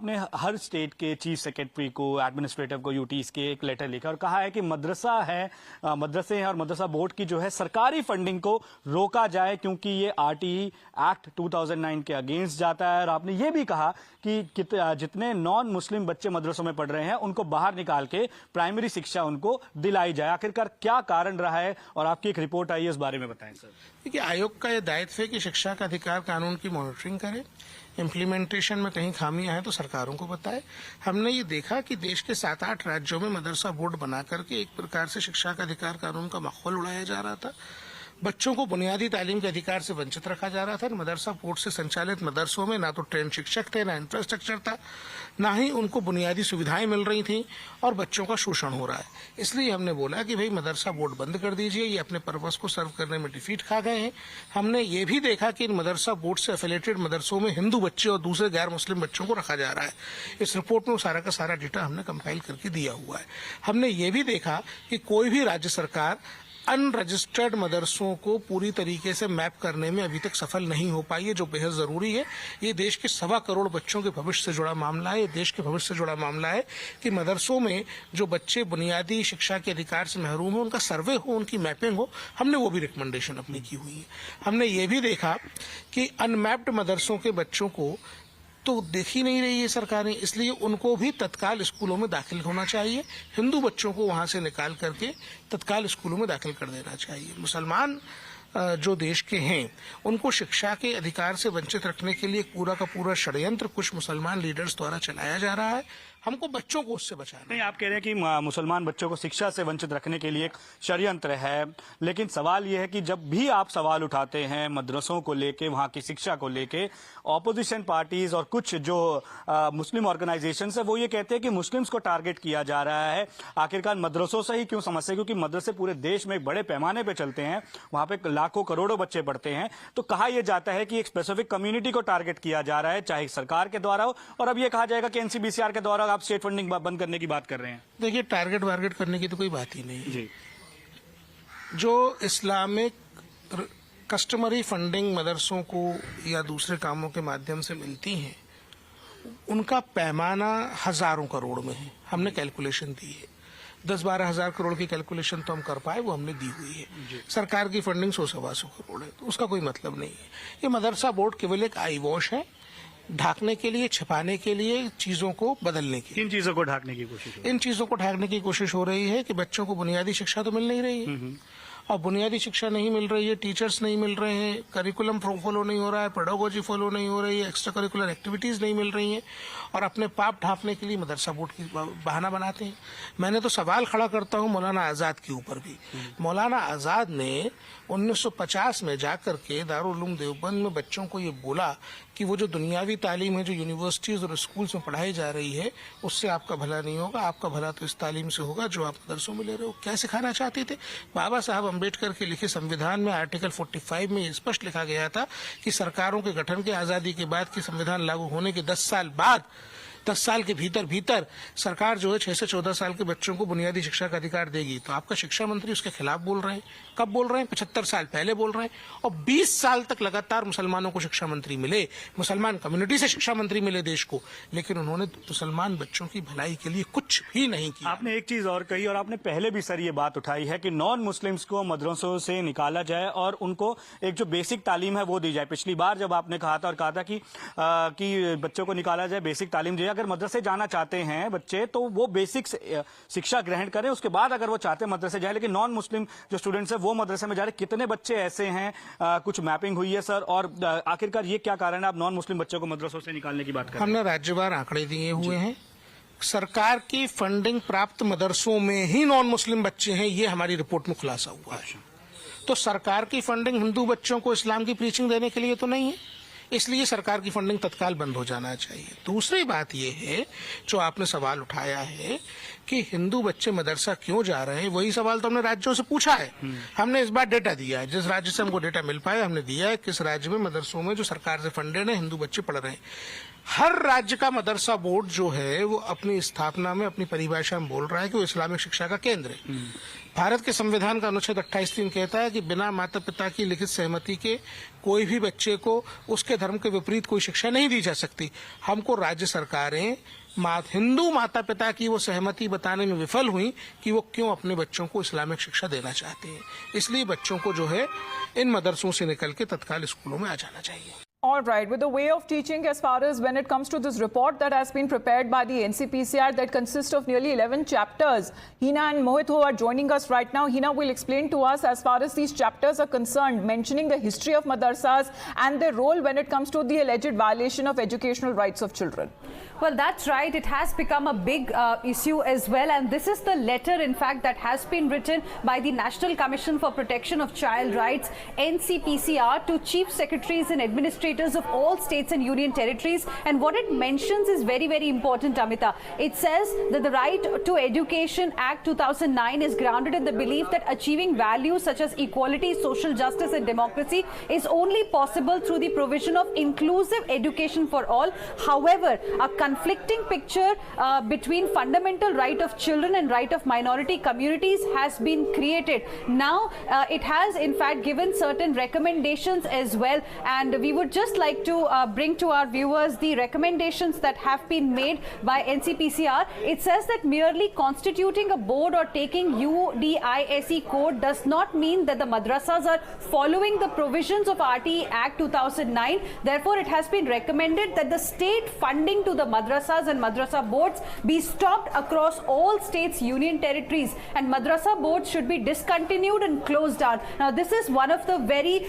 आपने हर स्टेट के chief secretary को, एडमिनिस्ट्रेटिव को, यूटीज के एक लेटर लिखा और कहा है कि मदरसे हैं और मदरसा बोर्ड की जो है सरकारी फंडिंग को रोका जाए क्योंकि ये आरटीई एक्ट 2009 के अगेंस्ट जाता है। और आपने ये भी कहा कि जितने नॉन मुस्लिम बच्चे मदरसों में पढ़ रहे हैं उनको बाहर निकाल के प्राइमरी शिक्षा उनको दिलाई जाए। आखिरकार क्या कारण रहा है और आपकी एक रिपोर्ट आई है, इस बारे में बताएं सर। देखिए, आयोग का यह दायित्व है कि शिक्षा का अधिकार कानून की मॉनिटरिंग करे, इम्प्लीमेंटेशन में कहीं खामियां हैं तो सरकारों को बताए। हमने ये देखा कि देश के 7-8 राज्यों में मदरसा बोर्ड बना करके एक प्रकार से शिक्षा का अधिकार कानून का माहौल उड़ाया जा रहा था। बच्चों को बुनियादी तालीम के अधिकार से वंचित रखा जा रहा था। मदरसा बोर्ड से संचालित मदरसों में ना तो ट्रेन शिक्षक थे, ना इंफ्रास्ट्रक्चर था, ना ही उनको बुनियादी सुविधाएं मिल रही थी और बच्चों का शोषण हो रहा है। इसलिए हमने बोला कि भाई मदरसा बोर्ड बंद कर दीजिए, ये अपने पर्पस को सर्व करने में डिफीट खा गए हैं। हमने ये भी देखा कि इन मदरसा बोर्ड से एफिलेटेड मदरसों में हिंदू बच्चे और दूसरे गैर मुस्लिम बच्चों को रखा जा रहा है। इस रिपोर्ट में सारा का सारा डेटा हमने कंपाइल करके दिया हुआ है। हमने ये भी देखा कि कोई भी राज्य सरकार अनरजिस्टर्ड मदरसों को पूरी तरीके से मैप करने में अभी तक सफल नहीं हो पाई है, जो बेहद जरूरी है। ये देश के 1.25 करोड़ बच्चों के भविष्य से जुड़ा मामला है, ये देश के भविष्य से जुड़ा मामला है कि मदरसों में जो बच्चे बुनियादी शिक्षा के अधिकार से महरूम हो, उनका सर्वे हो, उनकी मैपिंग हो। हमने वो भी रिकमेंडेशन अपनी की हुई है। हमने ये भी देखा कि अनमैप्ड मदरसों के बच्चों को तो देख ही नहीं रही है सरकारें, इसलिए उनको भी तत्काल स्कूलों में दाखिल होना चाहिए। हिंदू बच्चों को वहां से निकाल करके तत्काल स्कूलों में दाखिल कर देना चाहिए। मुसलमान जो देश के हैं उनको शिक्षा के अधिकार से वंचित रखने के लिए पूरा का पूरा षड्यंत्र कुछ मुसलमान लीडर्स द्वारा चलाया जा रहा है। हमको बच्चों को उससे बचाना। नहीं, आप कह रहे हैं कि मुसलमान बच्चों को शिक्षा से वंचित रखने के लिए एक षड्यंत्र है, लेकिन सवाल यह है कि जब भी आप सवाल उठाते हैं मदरसों को लेके, वहां की शिक्षा को लेके, ऑपोजिशन पार्टीज और कुछ जो मुस्लिम ऑर्गेनाइजेशन है वो ये कहते हैं कि मुस्लिम्स को टारगेट किया जा रहा है। आखिरकार मदरसों से ही क्यों समस्या? क्योंकि मदरसे पूरे देश में एक बड़े पैमाने पर चलते हैं, वहां पे लाखों करोड़ों बच्चे पढ़ते हैं। तो कहा यह जाता है कि एक स्पेसिफिक कम्युनिटी को टारगेट किया जा रहा है, चाहे सरकार के द्वारा हो, और अब यह कहा जाएगा कि एनसीबीसीआर के द्वारा आप स्टेट फंडिंग बंद करने की बात कर रहे हैं। देखिए, टारगेट वारगेट करने की तो कोई बात ही नहीं जी। जो इस्लामिक कस्टमरी फंडिंग मदरसों को या दूसरे कामों के माध्यम से मिलती हैं, उनका पैमाना हजारों करोड़ में है। हमने कैलकुलेशन दी है, 10-12 हजार करोड़ की कैलकुलेशन तो हम कर पाए, वो हमने दी हुई है। सरकार की फंडिंग 100-125 करोड़ है, तो उसका कोई मतलब नहीं है। ये मदरसा बोर्ड केवल एक आई वॉश है, ढाकने के लिए, छिपाने के लिए, चीजों को बदलने की। इन चीजों को ढाकने की कोशिश इन चीजों को ढाकने की कोशिश हो रही है कि बच्चों को बुनियादी शिक्षा तो मिल नहीं रही है, और बुनियादी शिक्षा नहीं मिल रही है, टीचर्स नहीं मिल रहे हैं, करिकुलम फॉलो नहीं हो रहा है, पेडागोजी फॉलो नहीं हो रही है, एक्स्ट्रा करिकुलर एक्टिविटीज नहीं मिल रही हैं, और अपने पाप ढांपने के लिए मदरसा बोर्ड की बहाना बनाते हैं। मैंने तो सवाल खड़ा करता हूं मौलाना आजाद के ऊपर भी। मौलाना आजाद ने 1950 में जाकर के दारुल उलूम देवबंद में बच्चों को ये बोला कि वो जो दुनियावी तालीम है जो यूनिवर्सिटीज और स्कूल्स में पढ़ाई जा रही है, उससे आपका भला नहीं होगा, आपका भला तो इस तालीम से होगा जो आप मदरसों में ले रहे हो। क्या सिखाना चाहते थे? बाबा साहब अम्बेडकर के लिखे संविधान में आर्टिकल 45 में स्पष्ट लिखा गया था कि सरकारों के गठन के आजादी के बाद की संविधान लागू होने के 10 साल बाद, 10 साल के भीतर सरकार जो है 6 से 14 साल के बच्चों को बुनियादी शिक्षा का अधिकार देगी। तो आपका शिक्षा मंत्री उसके खिलाफ बोल रहे हैं। कब बोल रहे हैं? 75 साल पहले बोल रहे हैं। और 20 साल तक लगातार मुसलमानों को शिक्षा मंत्री मिले, मुसलमान कम्युनिटी से शिक्षा मंत्री मिले देश को, लेकिन उन्होंने मुसलमान बच्चों की भलाई के लिए कुछ भी नहीं किया। आपने एक चीज और कही, और आपने पहले भी सर ये बात उठाई है कि नॉन मुस्लिम्स को मदरसों से निकाला जाए और उनको एक जो बेसिक तालीम है वो दी जाए। पिछली बार जब आपने कहा था और कहा था कि बच्चों को निकाला जाए, बेसिक तालीम दी जाए, अगर मदरसे जाना चाहते हैं बच्चे तो वो बेसिक शिक्षा ग्रहण करें, उसके बाद अगर वो चाहते हैं मदरसे जाए। लेकिन नॉन मुस्लिम जो स्टूडेंट्स हैं वो मदरसे में जा रहे, कितने बच्चे ऐसे हैं? कुछ मैपिंग हुई है सर? और आखिरकार ये क्या कारण है आप नॉन मुस्लिम बच्चों को मदरसों से निकालने की बात कर रहे हैं? हमने राज्यवार आंकड़े दिए हुए हैं। सरकार की फंडिंग प्राप्त मदरसों में ही नॉन मुस्लिम बच्चे हैं, ये हमारी रिपोर्ट में खुलासा हुआ है। तो सरकार की फंडिंग हिंदू बच्चों को इस्लाम की प्रीचिंग देने के लिए तो नहीं है, इसलिए सरकार की फंडिंग तत्काल बंद हो जाना चाहिए। दूसरी बात यह है जो आपने सवाल उठाया है कि हिंदू बच्चे मदरसा क्यों जा रहे हैं, वही सवाल तो हमने राज्यों से पूछा है। हमने इस बार डेटा दिया है, जिस राज्य से हमको डेटा मिल पाया हमने दिया है किस राज्य में मदरसों में जो सरकार से फंडेड है हिंदू बच्चे पढ़ रहे हैं। हर राज्य का मदरसा बोर्ड जो है वो अपनी स्थापना में अपनी परिभाषा में बोल रहा है कि वो इस्लामिक शिक्षा का केंद्र है। भारत के संविधान का अनुच्छेद 28(3) कहता है कि बिना माता पिता की लिखित सहमति के कोई भी बच्चे को उसके धर्म के विपरीत कोई शिक्षा नहीं दी जा सकती। हमको राज्य सरकारें हिंदू माता पिता की वो सहमति बताने में विफल हुई कि वो क्यों अपने बच्चों को इस्लामिक शिक्षा देना चाहते हैं। इसलिए बच्चों को जो है इन मदरसों से निकल के तत्काल स्कूलों में आ जाना चाहिए। All right, with the way of teaching as far as when it comes to this report that has been prepared by the NCPCR that consists of nearly 11 chapters, Hina and Mohit who are joining us right now, Hina will explain to us as far as these chapters are concerned, mentioning the history of madrasas and their role when it comes to the alleged violation of educational rights of children. Well, that's right. It has become a big issue as well. And this is the letter, in fact, that has been written by the National Commission for Protection of Child Rights, NCPCR, to chief secretaries and administrators of all states and union territories. And what it mentions is very, very important, Amita. It says that the Right to Education Act 2009 is grounded in the belief that achieving values such as equality, social justice and democracy is only possible through the provision of inclusive education for all. However, a conflicting picture between fundamental right of children and right of minority communities has been created. Now, it has in fact given certain recommendations as well, and we would just like to bring to our viewers the recommendations that have been made by NCPCR. It says that merely constituting a board or taking UDISE code does not mean that the madrasas are following the provisions of RTE Act 2009. Therefore, it has been recommended that the state funding to the madrasas and madrasa boards be stopped across all states, union territories, and madrasa boards should be discontinued and closed down. Now, this is one of the very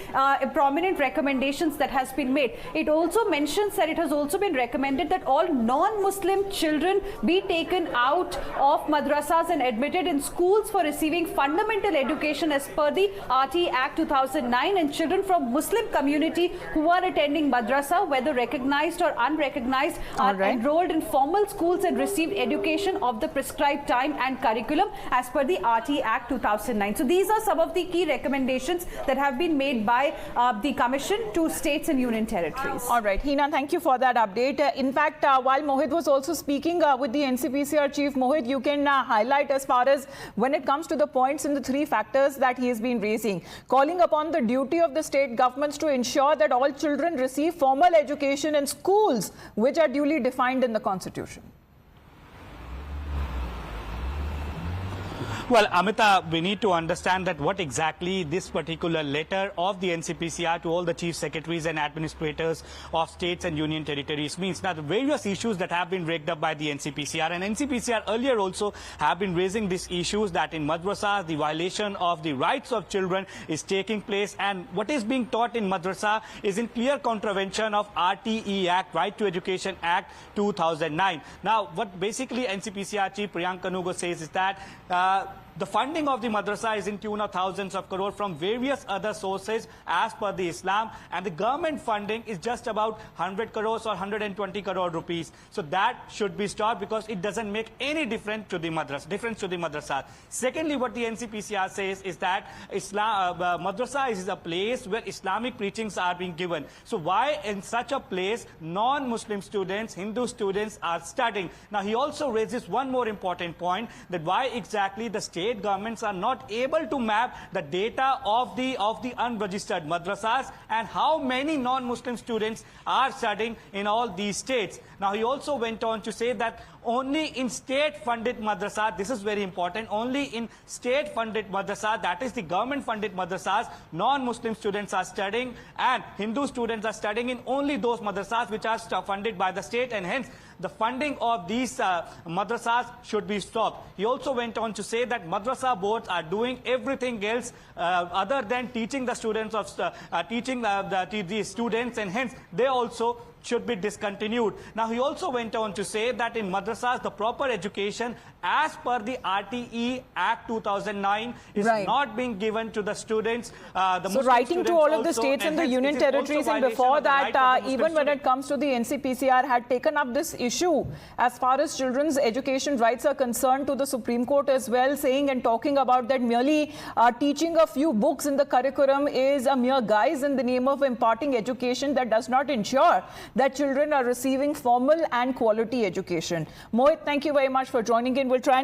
prominent recommendations that has been made. It also mentions that it has also been recommended that all non-Muslim children be taken out of madrasas and admitted in schools for receiving fundamental education as per the RTE Act 2009, and children from Muslim community who are attending madrasa, whether recognized or unrecognized, are enrolled in formal schools and received education of the prescribed time and curriculum as per the RTE Act 2009. So these are some of the key recommendations that have been made by the Commission to states and union territories. All right, Hina, thank you for that update. In fact, while Mohit was also speaking with the NCPCR chief, Mohit, you can highlight as far as when it comes to the points in the three factors that he has been raising, calling upon the duty of the state governments to ensure that all children receive formal education in schools which are duly defined in the Constitution. Well, Amita, we need to understand that what exactly this particular letter of the NCPCR to all the chief secretaries and administrators of states and union territories means. Now, the various issues that have been raked up by the NCPCR, and NCPCR earlier also have been raising these issues that in madrasa, the violation of the rights of children is taking place, and what is being taught in madrasa is in clear contravention of RTE Act, Right to Education Act 2009. Now, what basically NCPCR chief Priyank Kanugo says is that the funding of the madrasa is in tune of thousands of crore from various other sources as per the Islam, and the government funding is just about 100 crores or 120 crore rupees. So that should be stopped because it doesn't make any difference to the madrasa. Secondly, what the NCPCR says is that madrasa is a place where Islamic preachings are being given. So why in such a place non-Muslim students, Hindu students are studying? Now he also raises one more important point, that why exactly the state governments are not able to map the data of the unregistered madrasas and how many non-Muslim students are studying in all these states. Now he also went on to say that only in state-funded madrasa, this is very important, only in state-funded madrasa, that is the government-funded madrasas, non-Muslim students are studying, and Hindu students are studying in only those madrasas which are funded by the state, and hence the funding of these madrasas should be stopped. He also went on to say that madrasa boards are doing everything else other than teaching the students the students, and hence they also should be discontinued. Now he also went on to say that in madrasas the proper education as per the RTE Act 2009 is not being given to the students. So writing to all of the states and the union territories, and before that even when it comes to the NCPCR had taken up this issue as far as children's education rights are concerned to the Supreme Court as well, saying and talking about that merely teaching a few books in the curriculum is a mere guise in the name of imparting education that does not ensure that children are receiving formal and quality education. Mohit, thank you very much for joining in. We'll try and